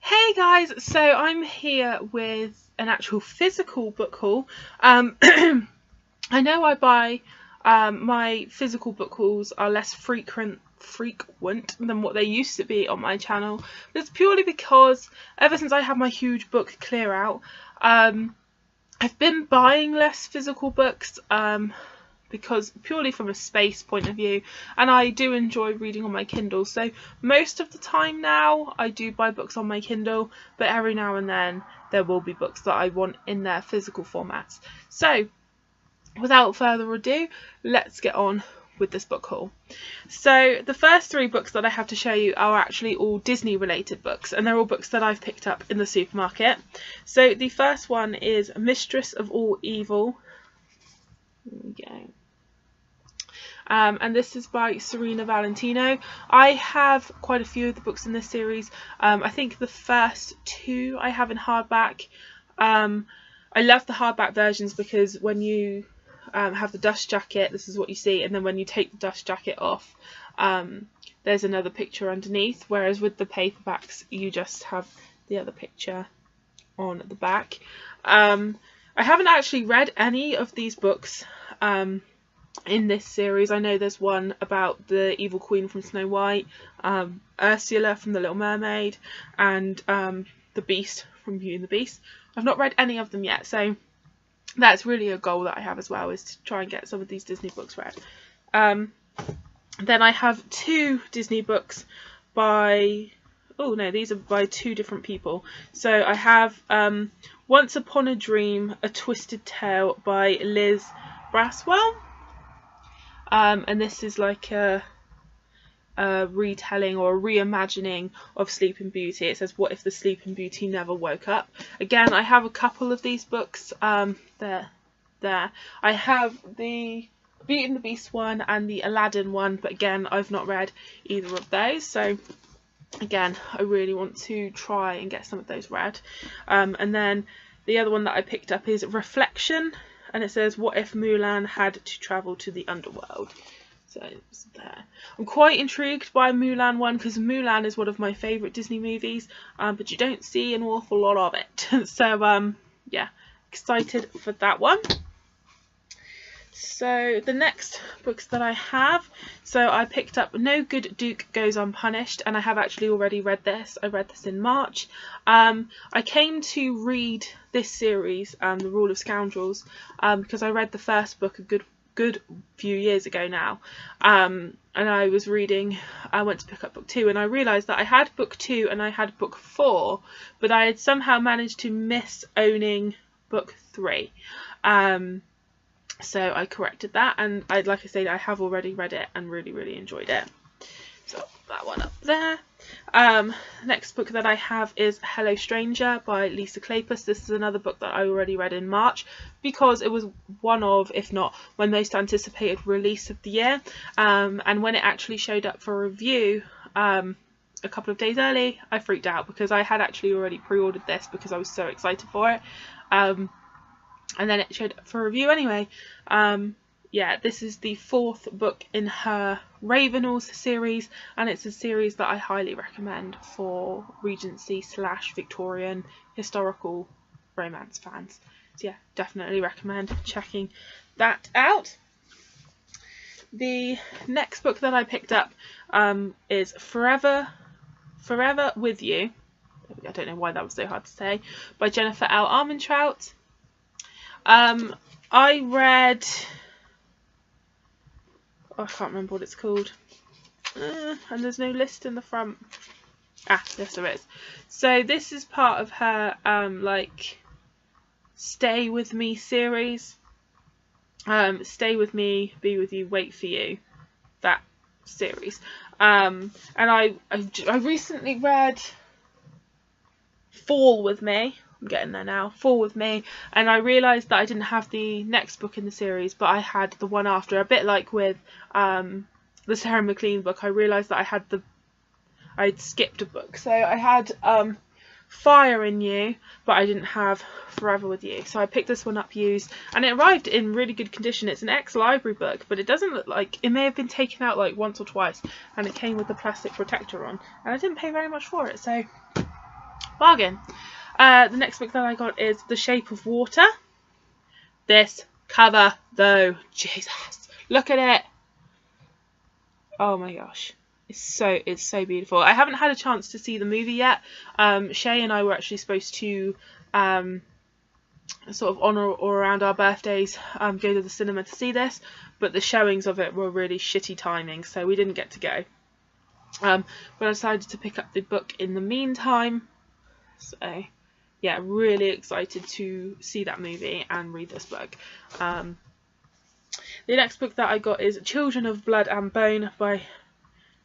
Hey guys, so I'm here with an actual physical book haul. I know I buy my physical book hauls are less frequent than what they used to be on my channel. But it's purely because ever since I had my huge book clear out, I've been buying less physical books because purely from a space point of view, and I do enjoy reading on my Kindle, so most of the time now I do buy books on my Kindle, but every now and then there will be books that I want in their physical formats. So without further ado, let's get on with this book haul. So the first three books that I have to show you are actually all Disney related books, and they're all books that I've picked up in the supermarket. So the first one is Mistress of Evil. There we go. And this is by Serena Valentino. I have quite a few of the books in this series. I think the first two I have in hardback. I love the hardback versions because when you have the dust jacket, this is what you see, and then when you take the dust jacket off, there's another picture underneath, whereas with the paperbacks you just have the other picture on the back. I haven't actually read any of these books in this series. I know there's one about the evil queen from Snow White, Ursula from The Little Mermaid, and the Beast from Beauty and the Beast. I've not read any of them yet, so that's really a goal that I have as well, is to try and get some of these Disney books read. Then I have two Disney books by, oh no, these are by two different people. So I have Once Upon a Dream, A Twisted Tale by Liz Braswell. And this is like a retelling or a reimagining of Sleeping Beauty. It says, what if the Sleeping Beauty never woke up? Again, I have a couple of these books. There. I have the Beauty and the Beast one and the Aladdin one, but again, I've not read either of those. So again, I really want to try and get some of those read. And then the other one that I picked up is Reflection. And it says, what if Mulan had to travel to the underworld? So it's there. I'm quite intrigued by Mulan one because Mulan is one of my favourite Disney movies, but you don't see an awful lot of it. So yeah, excited for that one. So the next books that I have, so I picked up No Good Duke Goes Unpunished, and I have actually already read this. I read this in March. I came to read this series, The Rule of Scoundrels, because I read the first book a good few years ago now, and I was reading, I went to pick up book 2, and I realised that I had book 2 and I had book 4, but I had somehow managed to miss owning book 3. So I corrected that, and like I said, I have already read it and really enjoyed it. So that one up there. Next book that I have is Hello Stranger by Lisa Kleypas. This is another book that I already read in March because it was one of, if not my most anticipated release of the year. And when it actually showed up for review a couple of days early, I freaked out because I had actually already pre-ordered this because I was so excited for it. And then it showed up for review anyway. Yeah, this is the 4th book in her Ravenels series, and it's a series that I highly recommend for Regency / Victorian historical romance fans. So yeah, definitely recommend checking that out. The next book that I picked up is Forever With You. I don't know why that was so hard to say, by Jennifer L. Armentrout. I read, I can't remember what it's called, and there's no list in the front. Yes there is. So this is part of her like Stay With Me series. Stay With Me, Be With You, Wait For You, that series. And I recently read Fall With Me. I'm getting there now. Fall With Me, and I realised that I didn't have the next book in the series, but I had the one after. A bit like with the Sarah McLean book, I realised that I'd skipped a book. So I had Fire in You, but I didn't have Forever With You. So I picked this one up used, and it arrived in really good condition. It's an ex-library book, but it doesn't look like, it may have been taken out like once or twice, and it came with the plastic protector on, and I didn't pay very much for it, so bargain. The next book that I got is The Shape of Water. This cover though, Jesus, look at it. Oh my gosh, it's so beautiful. I haven't had a chance to see the movie yet. Shay and I were actually supposed to sort of on or around our birthdays go to the cinema to see this, but the showings of it were really shitty timing, so we didn't get to go. But I decided to pick up the book in the meantime. So yeah, really excited to see that movie and read this book. The next book that I got is Children of Blood and Bone by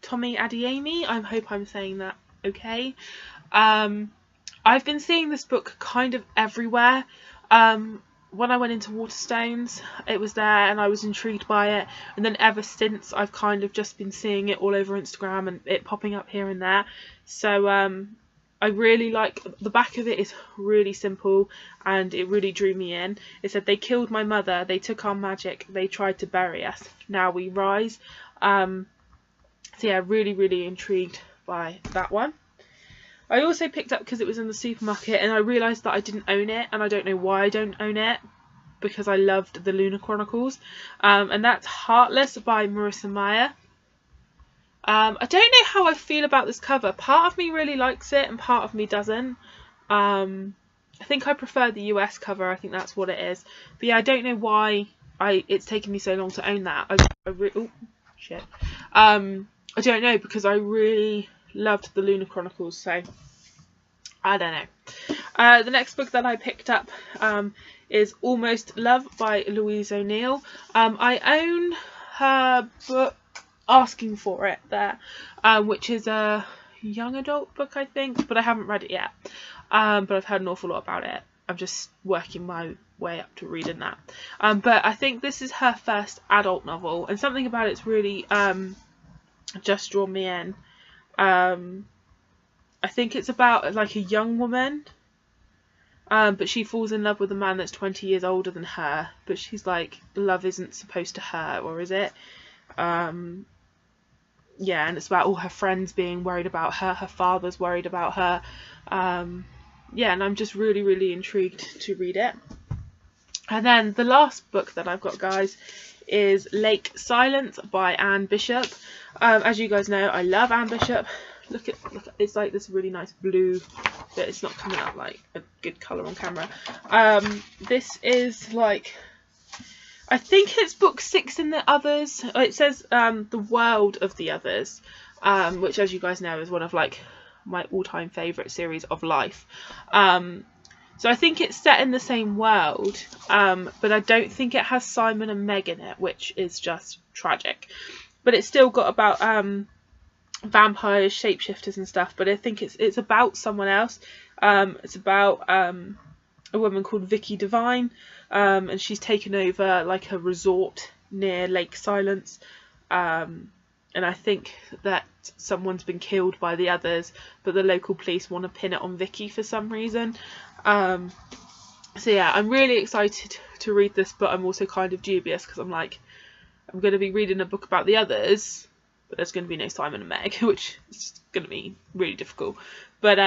Tommy Adeyemi. I hope I'm saying that okay. I've been seeing this book kind of everywhere. When I went into Waterstones, it was there and I was intrigued by it, and then ever since I've kind of just been seeing it all over Instagram and it popping up here and there. So I really like, the back of it is really simple and it really drew me in. It said, "They killed my mother, they took our magic, they tried to bury us, now we rise." So yeah, really intrigued by that one. I also picked up, because it was in the supermarket, and I realised that I didn't own it, and I don't know why I don't own it, because I loved the Lunar Chronicles, and that's Heartless by Marissa Meyer. I don't know how I feel about this cover. Part of me really likes it and part of me doesn't. I think I prefer the US cover, I think that's what it is. But yeah, I don't know why it's taken me so long to own that. Oh shit. I don't know, because I really loved the Lunar Chronicles, so I don't know. The next book that I picked up is Almost Love by Louise O'Neill. I own her book Asking for It there, which is a young adult book, I think, but I haven't read it yet. But I've heard an awful lot about it. I'm just working my way up to reading that. But I think this is her first adult novel, and something about it's really just drawn me in. I think it's about like a young woman, but she falls in love with a man that's 20 years older than her, but she's like, love isn't supposed to hurt, or is it? Yeah, and it's about all her friends being worried about her, her father's worried about her. Yeah, and I'm just really intrigued to read it. And then the last book that I've got, guys, is Lake Silence by Anne Bishop. As you guys know, I love Anne Bishop. Look at it's like this really nice blue, but it's not coming up like a good colour on camera. This is like, I think it's book 6 in the others. It says The World of the Others, which, as you guys know, is one of like my all-time favourite series of life. So I think it's set in the same world, but I don't think it has Simon and Meg in it, which is just tragic. But it's still got about vampires, shapeshifters and stuff, but I think it's about someone else. It's about a woman called Vicky Devine, and she's taken over like a resort near Lake Silence, and I think that someone's been killed by the others, but the local police want to pin it on Vicky for some reason. So yeah, I'm really excited to read this, but I'm also kind of dubious, because I'm like, I'm going to be reading a book about the others, but there's going to be no Simon and Meg, which is going to be really difficult. But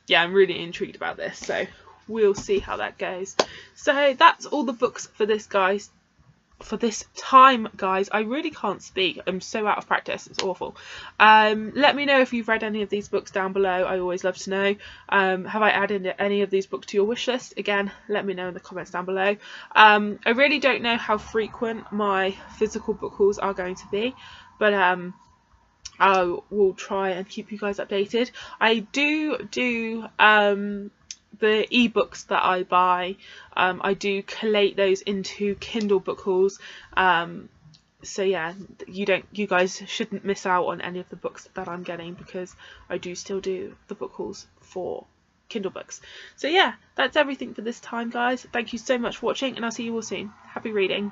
yeah, I'm really intrigued about this, so we'll see how that goes. So that's all the books for this time, guys. I really can't speak. I'm so out of practice. It's awful. Let me know if you've read any of these books down below. I always love to know. Have I added any of these books to your wish list? Again, let me know in the comments down below. I really don't know how frequent my physical book hauls are going to be, but I will try and keep you guys updated. I do the ebooks that I buy, I do collate those into Kindle book hauls. So yeah, you guys shouldn't miss out on any of the books that I'm getting, because I do still do the book hauls for Kindle books. So yeah, that's everything for this time, guys. Thank you so much for watching, and I'll see you all soon. Happy reading.